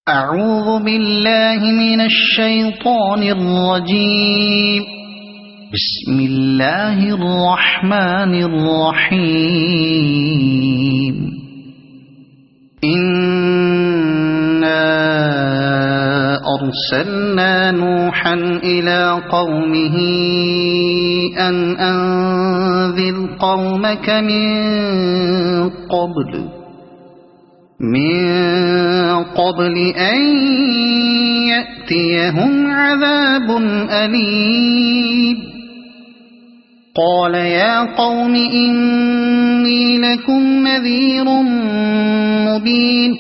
أعوذ بالله من الشيطان الرجيم. بسم الله الرحمن الرحيم. إنا أرسلنا نوحا إلى قومه أن أنذر قومك من قبل أن يأتيهم عذاب أليم. قال يا قوم إني لكم نذير مبين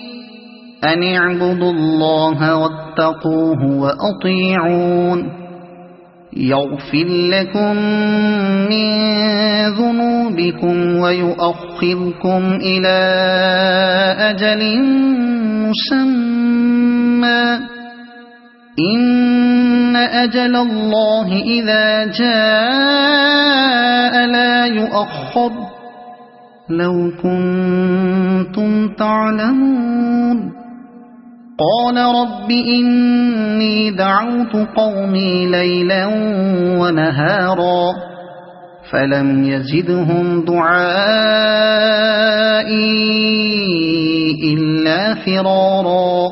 أن اعبدوا الله واتقوه وأطيعون يغفر لكم من ذنوبكم ويؤخركم إلى أجل مسمى إن أجل الله إذا جاء لا يؤخر لو كنتم تعلمون. قال رب إني دعوت قومي ليلا ونهارا فلم يزدهم دعائي إلا فرارا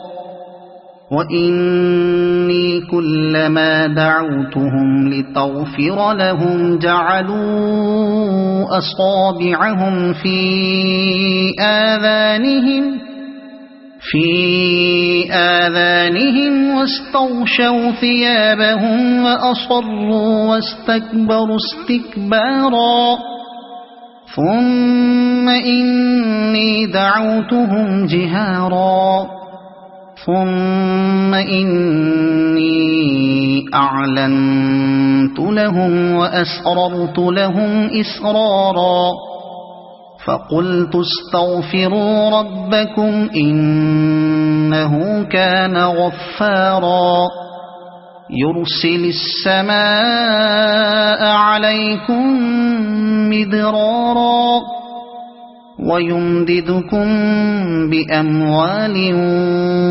وإني كلما دعوتهم لتغفر لهم جعلوا أصابعهم في آذانهم واستغشوا ثيابهم وأصروا واستكبروا استكبارا ثم إني دعوتهم جهارا ثم إني أعلنت لهم وأسررت لهم إسرارا فقلت استغفروا ربكم إنه كان غفارا يرسل السماء عليكم مدرارا ويمددكم بأموال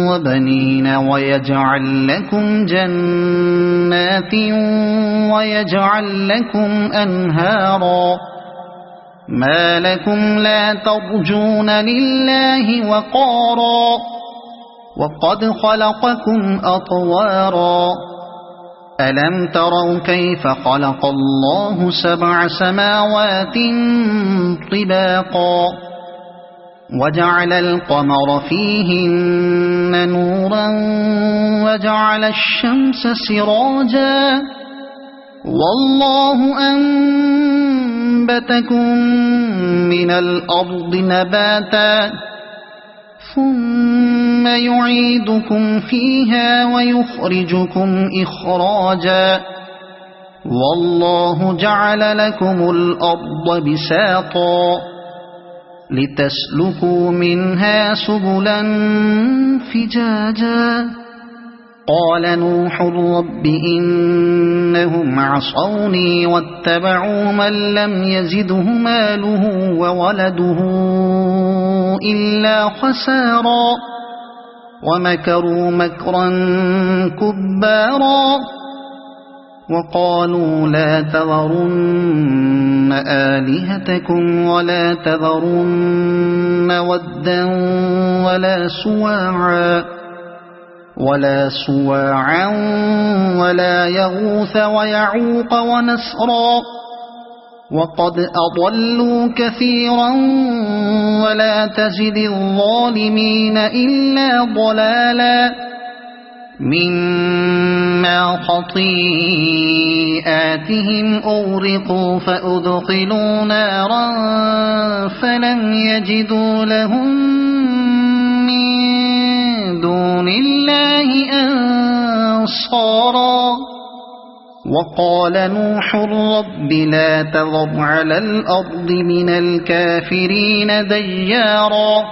وبنين ويجعل لكم جنات ويجعل لكم أنهارا ما لكم لا ترجون لله وقارا وقد خلقكم أطوارا ألم تروا كيف خلق الله 7 سماوات طباقا وجعل القمر فيهن نورا وجعل الشمس سراجا والله أنبتكم من الأرض نباتا ثم يعيدكم فيها ويخرجكم إخراجا والله جعل لكم الأرض بساطا لتسلكوا منها سبلا فجاجا. قال نوح رب إنهم عصوني واتبعوا من لم يزده ماله وولده إلا خسارا ومكروا مكرا كبارا وقالوا لا تذرن آلهتكم ولا تذرن ودا ولا سواعا ولا يغوث ويعوق ونسرا وقد أضلوا كثيرا ولا تزد الظالمين إلا ضلالا مما خطيئاتهم أغرقوا فأدخلوا نارا فلم يجدوا لهم دون الله أنصارا. وقال نوح رب لا تذر على الأرض من الكافرين ديارا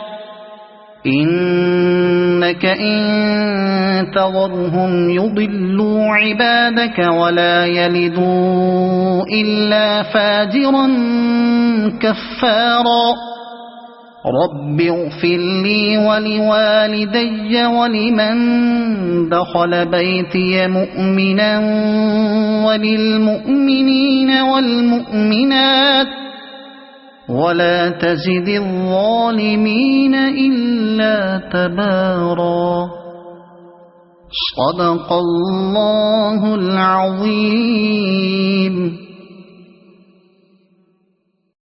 إنك إن تذرهم يضلوا عبادك ولا يلدوا إلا فاجرا كفارا. رب اغفر لي ولوالدي ولمن دخل بيتي مؤمنا وللمؤمنين والمؤمنات ولا تزد الظالمين إلا تبارا. صدق الله العظيم.